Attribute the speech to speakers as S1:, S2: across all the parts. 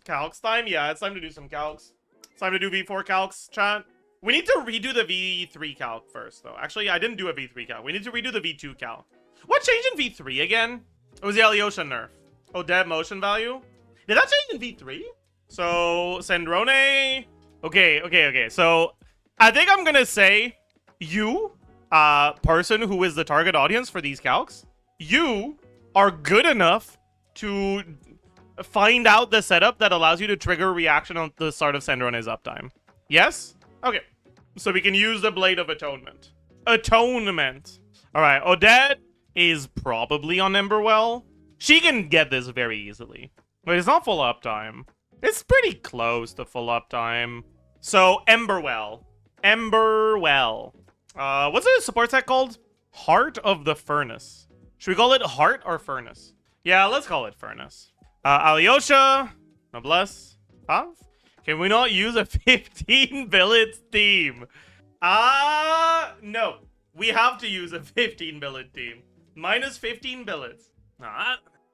S1: calcs time? Yeah, it's time to do some calcs. It's time to do V4 calcs, chat. We need to redo the V3 calc first, though. Actually, I didn't do a V3 calc. We need to redo the V2 calc. What changed in V3 again? It was the Alyosha nerf. Odette motion value? Did that change in V3? So, Sandrone... Okay. So, I think I'm gonna say you, person who is the target audience for these calcs, you are good enough to find out the setup that allows you to trigger reaction on the start of Sandrone's uptime. Yes? Okay. So we can use the Blade of Atonement. Atonement. Alright, Odette is probably on Emberwell. She can get this very easily. But it's not full uptime. It's pretty close to full uptime. So, Emberwell. Emberwell. What's the support set called? Heart of the Furnace. Should we call it Heart or Furnace? Yeah, let's call it Furnace. Alyosha. Noblesse. 5? Can we not use a 15 billets team? No. We have to use a 15 billet team. Minus 15 billets.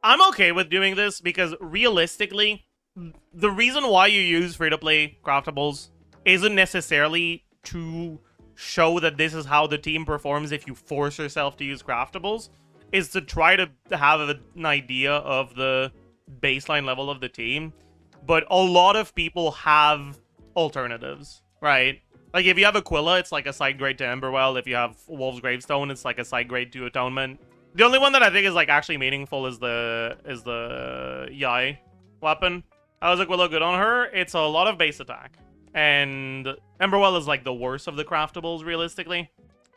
S1: I'm okay with doing this because realistically, the reason why you use free-to-play craftables isn't necessarily to show that this is how the team performs if you force yourself to use craftables. Is to try to have an idea of the baseline level of the team. But a lot of people have alternatives, right? Like, if you have Aquila, it's like a side grade to Emberwell. If you have Wolf's Gravestone, it's like a side grade to Atonement. The only one that I think is, like, actually meaningful is the Yae weapon. How is Aquila good on her? It's a lot of base attack. And Emberwell is, like, the worst of the craftables, realistically.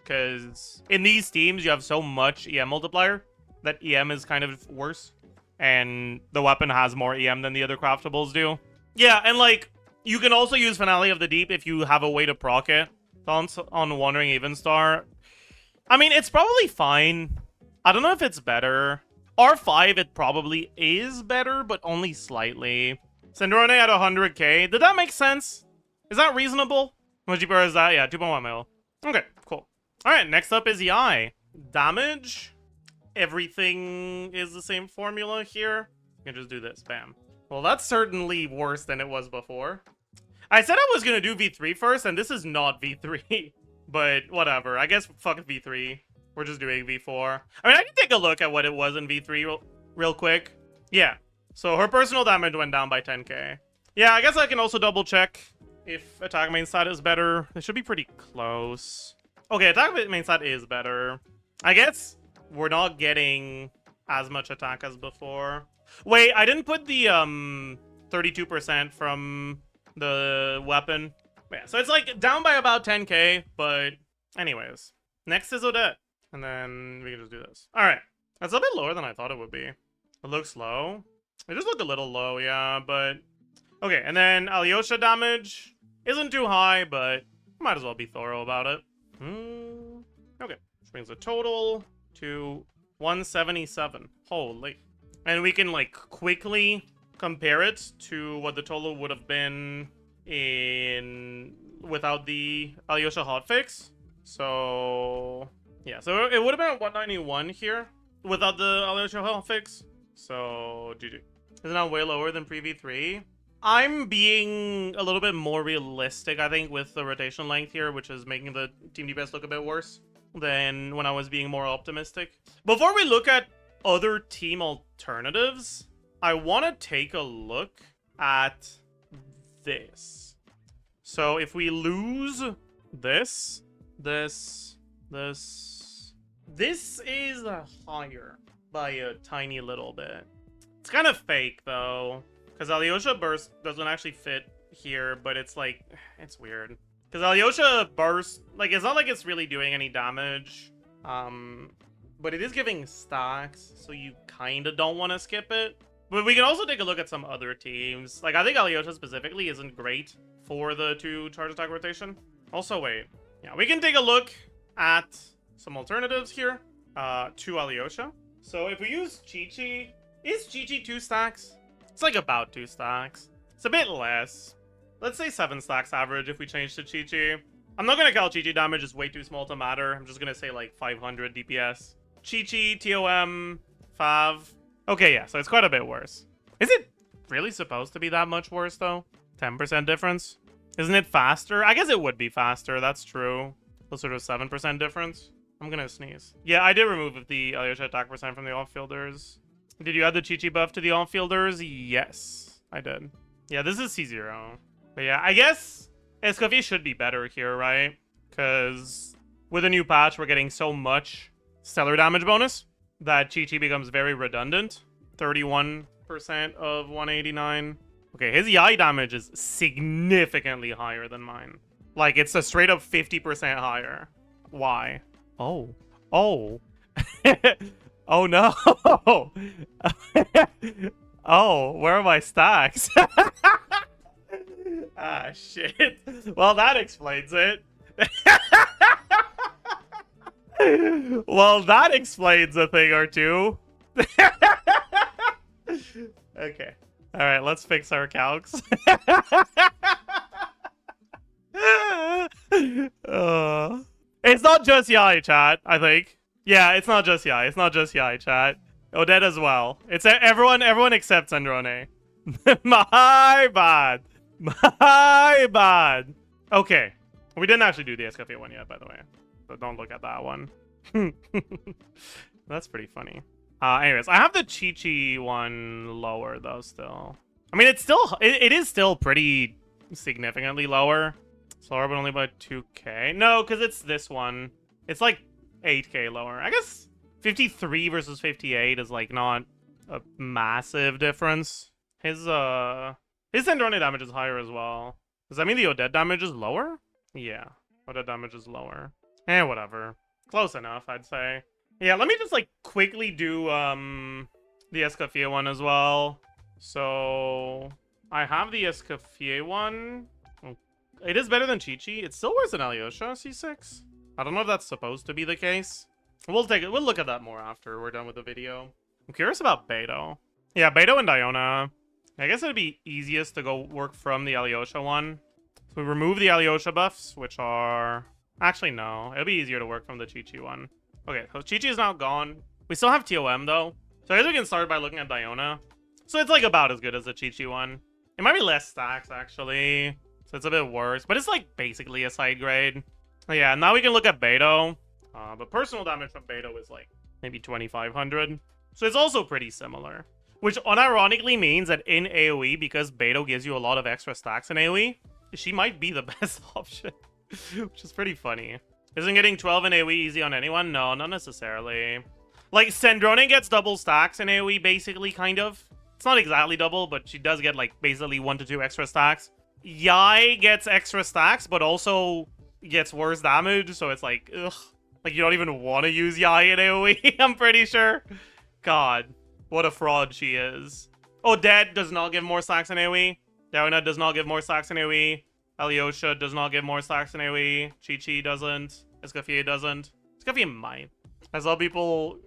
S1: Because in these teams, you have so much EM multiplier that EM is kind of worse. And the weapon has more EM than the other craftables do. Yeah, and like, you can also use Finale of the Deep if you have a way to proc it on Wandering Evenstar. I mean, it's probably fine. I don't know if it's better. R5, it probably is better, but only slightly. Sandrone at 100k. Did that make sense? Is that reasonable? How much cheaper is that? Yeah, 2.1 mil. Okay, cool. Alright, next up is Yae. Damage. Everything is the same formula here. You can just do this. Bam. Well, that's certainly worse than it was before. I said I was going to do V3 first, and this is not V3. But whatever. I guess fuck V3. We're just doing V4. I mean, I can take a look at what it was in V3 real quick. Yeah. So her personal damage went down by 10k. Yeah, I guess I can also double check if attack main stat is better. It should be pretty close. Okay, attack main stat is better. I guess we're not getting as much attack as before. Wait, I didn't put the 32% from the weapon. Yeah, so it's like down by about 10k, but anyways. Next is Odette. And then we can just do this. Alright. That's a bit lower than I thought it would be. It looks low. It just looked a little low, yeah, but... Okay, and then Alyosha damage isn't too high, but might as well be thorough about it. Okay, which brings the total to 177. Holy. And we can, like, quickly compare it to what the total would have been without the Alyosha hotfix. So... yeah, so it would have been 191 here without the Alyosha hotfix. So, GG. Isn't that way lower than pre-V3? I'm being a little bit more realistic, I think, with the rotation length here, which is making the team DPS look a bit worse than when I was being more optimistic. Before we look at other team alternatives, I want to take a look at this. So if we lose this is higher by a tiny little bit. It's kind of fake, though. Because Alyosha Burst doesn't actually fit here, but it's like, it's weird. Because Alyosha Burst, like, it's not like it's really doing any damage. But it is giving stacks, so you kind of don't want to skip it. But we can also take a look at some other teams. Like, I think Alyosha specifically isn't great for the 2 charge attack rotation. Also, wait. Yeah, we can take a look at some alternatives here to Alyosha. So if we use Qiqi, is Qiqi 2 stacks? It's like about 2 stacks. It's a bit less. Let's say 7 stacks average if we change to Qiqi. I'm not going to count Qiqi damage, it's way too small to matter. I'm just going to say like 500 DPS. Qiqi, TOM, Fav. Okay, yeah, so it's quite a bit worse. Is it really supposed to be that much worse, though? 10% difference? Isn't it faster? I guess it would be faster. That's true. Closer to 7% difference. I'm gonna sneeze. Yeah, I did remove the Alyosha attack percent from the off-fielders. Did you add the Qiqi buff to the off-fielders? Yes, I did. Yeah, this is C0. But yeah, I guess Escoffier should be better here, right? Because with a new patch, we're getting so much stellar damage bonus that Qiqi becomes very redundant. 31% of 189. Okay, his Yae damage is significantly higher than mine. Like, it's a straight up 50% higher. Why? Oh. Oh. Oh no. Oh, where are my stacks? Ah, shit. Well, that explains it. Well, that explains a thing or two. Okay. Alright, let's fix our calcs. It's not just Yae, chat, I think. Yeah, it's not just Yae. It's not just Yae, chat. Odette as well. It's everyone except Sandrone. My bad. My bad. Okay. We didn't actually do the Escoffier one yet, by the way. So don't look at that one. That's pretty funny. Anyways, I have the Qiqi one lower, though, still. I mean, it is still pretty significantly lower. It's lower, but only by 2k. No, because it's this one. It's like 8k lower. I guess 53 versus 58 is like not a massive difference. His Sandrone damage is higher as well. Does that mean the Odette damage is lower? Yeah, Odette damage is lower. Eh, whatever. Close enough, I'd say. Yeah, let me just like quickly do the Escoffier one as well. So I have the Escoffier one. It is better than Qiqi. It's still worse than Alyosha C6. I don't know if that's supposed to be the case. We'll look at that more after we're done with the video. I'm curious about Beidou. Yeah, Beidou and Diona. I guess it'd be easiest to go work from the Alyosha one. So we remove the Alyosha buffs, which are... Actually, no. It'll be easier to work from the Qiqi one. Okay, so Qiqi is now gone. We still have TOM, though. So I guess we can start by looking at Diona. So it's, like, about as good as the Qiqi one. It might be less stacks, actually. So it's a bit worse. But it's, like, basically a side grade. Yeah, now we can look at Beidou. But personal damage from Beidou is, like, maybe 2,500. So it's also pretty similar. Which unironically means that in AoE, because Beidou gives you a lot of extra stacks in AoE, she might be the best option. Which is pretty funny. Isn't getting 12 in AoE easy on anyone? No, not necessarily. Like, Sandrone gets double stacks in AoE, basically, kind of. It's not exactly double, but she does get, like, basically 1 to 2 extra stacks. Yae gets extra stacks, but also gets worse damage, so it's like, ugh. Like, you don't even want to use Yae in AoE, I'm pretty sure. God, what a fraud she is. Odette does not give more stacks in AoE. Diona does not give more stacks in AoE. Alyosha does not give more stacks in AoE. Qiqi doesn't. Escoffier doesn't. Escoffier might. I saw people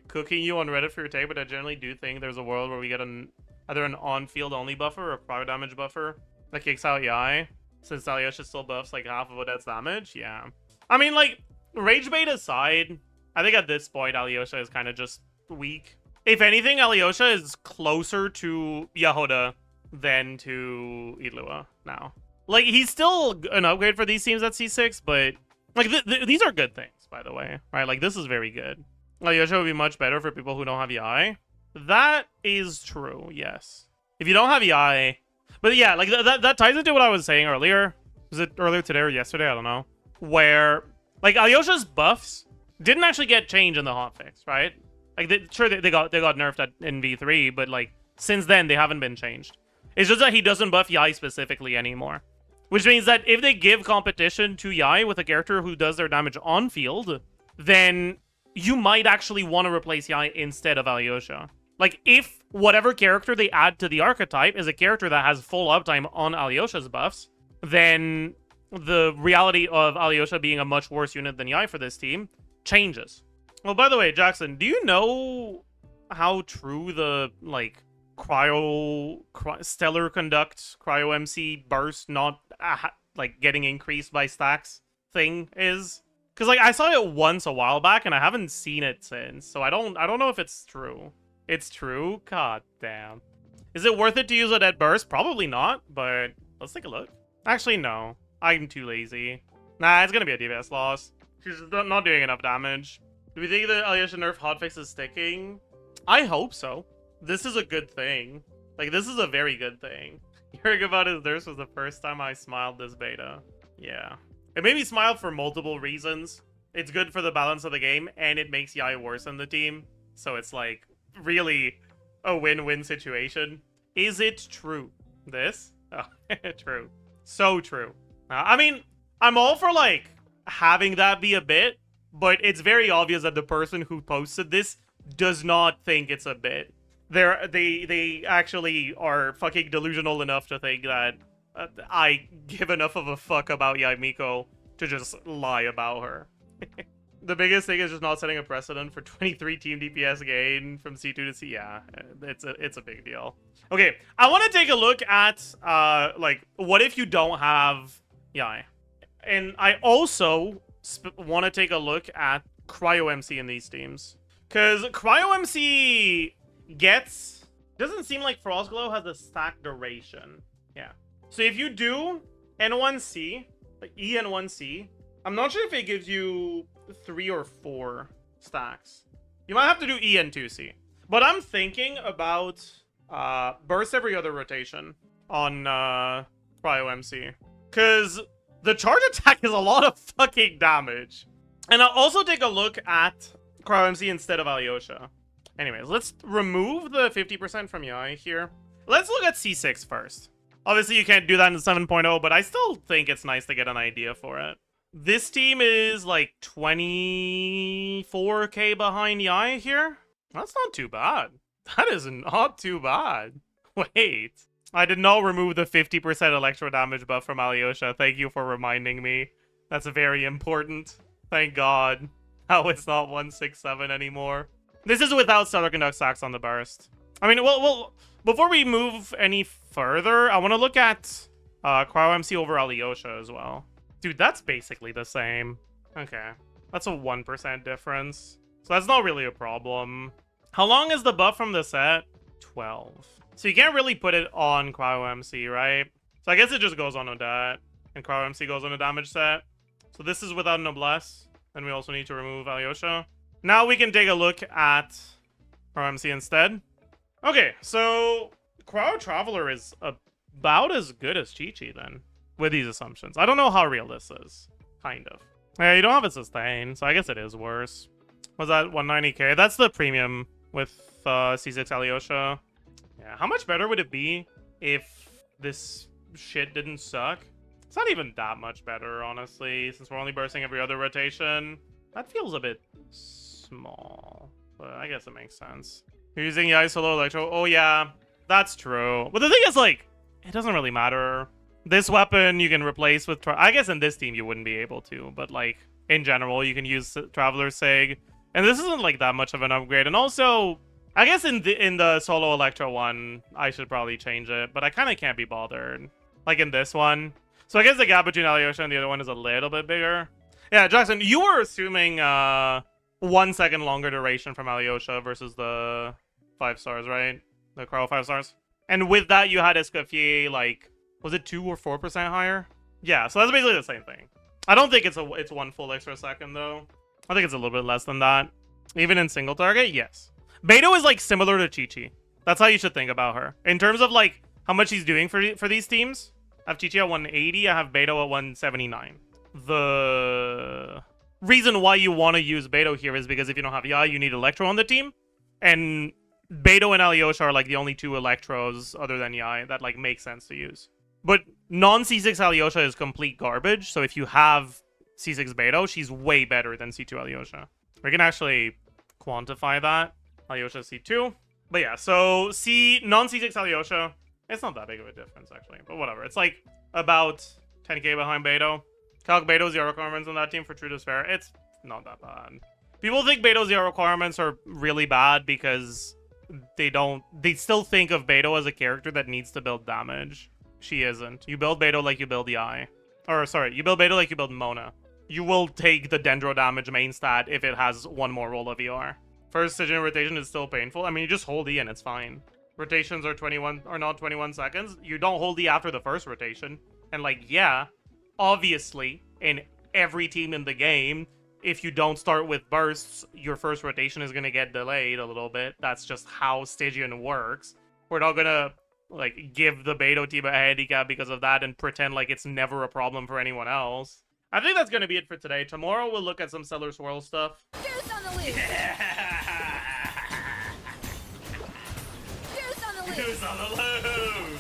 S1: cooking you on Reddit for your take, but I generally do think there's a world where we get either an on-field only buffer or a cryo damage buffer that kicks out Yae. Since Alyosha still buffs like half of Odette's damage. Yeah. I mean, like, rage bait aside, I think at this point Alyosha is kind of just weak. If anything, Alyosha is closer to Yahoda than to Ilua now. Like, he's still an upgrade for these teams at C6, but, like, these are good things, by the way, right? Like, this is very good. Alyosha would be much better for people who don't have Yae. That is true, yes. If you don't have Yae... But yeah, like, that ties into what I was saying earlier. Was it earlier today or yesterday? I don't know. Where, like, Alyosha's buffs didn't actually get changed in the hotfix, right? Like, sure, they got nerfed in V3, but, like, since then, they haven't been changed. It's just that he doesn't buff Yae specifically anymore. Which means that if they give competition to Yae with a character who does their damage on field, then you might actually want to replace Yae instead of Alyosha. Like, if whatever character they add to the archetype is a character that has full uptime on Alyosha's buffs, then the reality of Alyosha being a much worse unit than Yae for this team changes. Well, by the way, Jackson, do you know how true the, like, stellar conduct cryo MC burst not like getting increased by stacks thing is? Because, like, I saw it once a while back and I haven't seen it since, so I don't know if it's true. It's true? God damn. Is it worth it to use Odette burst? Probably not, but let's take a look. Actually, no. I'm too lazy. Nah, it's gonna be a DPS loss. She's not doing enough damage. Do we think the Alyosha nerf hotfix is sticking? I hope so. This is a good thing. Like, this is a very good thing. Hearing about his nurse was the first time I smiled this beta. Yeah. It made me smile for multiple reasons. It's good for the balance of the game, and it makes Yae worse in the team. So it's like, really a win-win situation. Is it true? This? Oh, true. So true. I mean, I'm all for, like, having that be a bit, but it's very obvious that the person who posted this does not think it's a bit. They actually are fucking delusional enough to think that I give enough of a fuck about Yae Miko to just lie about her. The biggest thing is just not setting a precedent for 23 team DPS gain from C2 to C. Yeah, it's a big deal. Okay, I want to take a look at like, what if you don't have Yae? And I also want to take a look at Cryo MC in these teams, because Cryo MC doesn't seem like Frost Glow has a stack duration. Yeah. So if you do N1C, like EN1C, I'm not sure if it gives you 3 or 4 stacks. You might have to do EN2C. But I'm thinking about burst every other rotation on Cryo MC, because the charge attack is a lot of fucking damage. And I'll also take a look at Cryo MC instead of Alyosha. Anyways, let's remove the 50% from Yae here. Let's look at C6 first. Obviously, you can't do that in 7.0, but I still think it's nice to get an idea for it. This team is like 24k behind Yae here. That's not too bad. That is not too bad. Wait. I did not remove the 50% electro damage buff from Alyosha. Thank you for reminding me. That's very important. Thank God. Now it's not 167 anymore. This is without Stellar Conduct stacks on the burst. I mean, well, before we move any further, I want to look at Cryo MC over Alyosha as well. Dude, that's basically the same. Okay. That's a 1% difference. So that's not really a problem. How long is the buff from the set? 12. So you can't really put it on Cryo MC, right? So I guess it just goes on Odette, and Cryo MC goes on a damage set. So this is without Noblesse. And we also need to remove Alyosha. Now we can take a look at Cryo MC instead. Okay, so Cryo Traveler is about as good as Qiqi then, with these assumptions. I don't know how real this is. Kind of. Yeah, you don't have a sustain, so I guess it is worse. Was that 190k? That's the premium with C6 Alyosha. Yeah, how much better would it be if this shit didn't suck? It's not even that much better, honestly, since we're only bursting every other rotation. That feels a bit small, but I guess it makes sense. You're using Yae solo electro. Oh yeah, that's true. But the thing is, like, it doesn't really matter. This weapon you can replace with I guess in this team you wouldn't be able to, but like in general you can use Traveler Sig, and this isn't like that much of an upgrade. And also, I guess in the solo electro one I should probably change it, but I kind of can't be bothered. Like in this one, so I guess the gap between Alyosha and the other one is a little bit bigger. Yeah, Jackson, you were assuming 1 second longer duration from Alyosha versus the 5 stars, right? The Cryo 5 stars. And with that, you had Escoffier, like, was it 2 or 4% higher? Yeah, so that's basically the same thing. I don't think it's 1 full extra second, though. I think it's a little bit less than that. Even in single target, yes. Beidou is, like, similar to Qiqi. That's how you should think about her. In terms of, like, how much she's doing for these teams, I have Qiqi at 180, I have Beidou at 179. The reason why you want to use Beidou here is because if you don't have Yae, you need Electro on the team. And Beidou and Alyosha are like the only 2 Electros other than Yae that like make sense to use. But non-C6 Alyosha is complete garbage, so if you have C6 Beidou, she's way better than C2 Alyosha. We can actually quantify that. Alyosha C2. But yeah, so non-C6 Alyosha, it's not that big of a difference actually, but whatever. It's like about 10k behind Beidou. Calc Beidou 0 requirements on that team for True Despair. It's not that bad. People think Beidou 0 requirements are really bad because they still think of Beidou as a character that needs to build damage. She isn't. You build Beidou like you build Yae. Or sorry, you build Beidou like you build Mona. You will take the Dendro damage main stat if it has 1 more roll of ER. First Sigil rotation is still painful. I mean, you just hold E and it's fine. rotations are 21 or not 21 seconds, you don't hold the after the first rotation. And like, yeah, obviously, in every team in the game, if you don't start with bursts, your first rotation is gonna get delayed a little bit. That's just how Stygian works. We're not gonna like give the Beidou team a handicap because of that and pretend like it's never a problem for anyone else. I think that's gonna be it for today. Tomorrow we'll look at some Cellar Swirl stuff.
S2: Deuce on the loose. Deuce on the loose.
S1: Who's on the loose?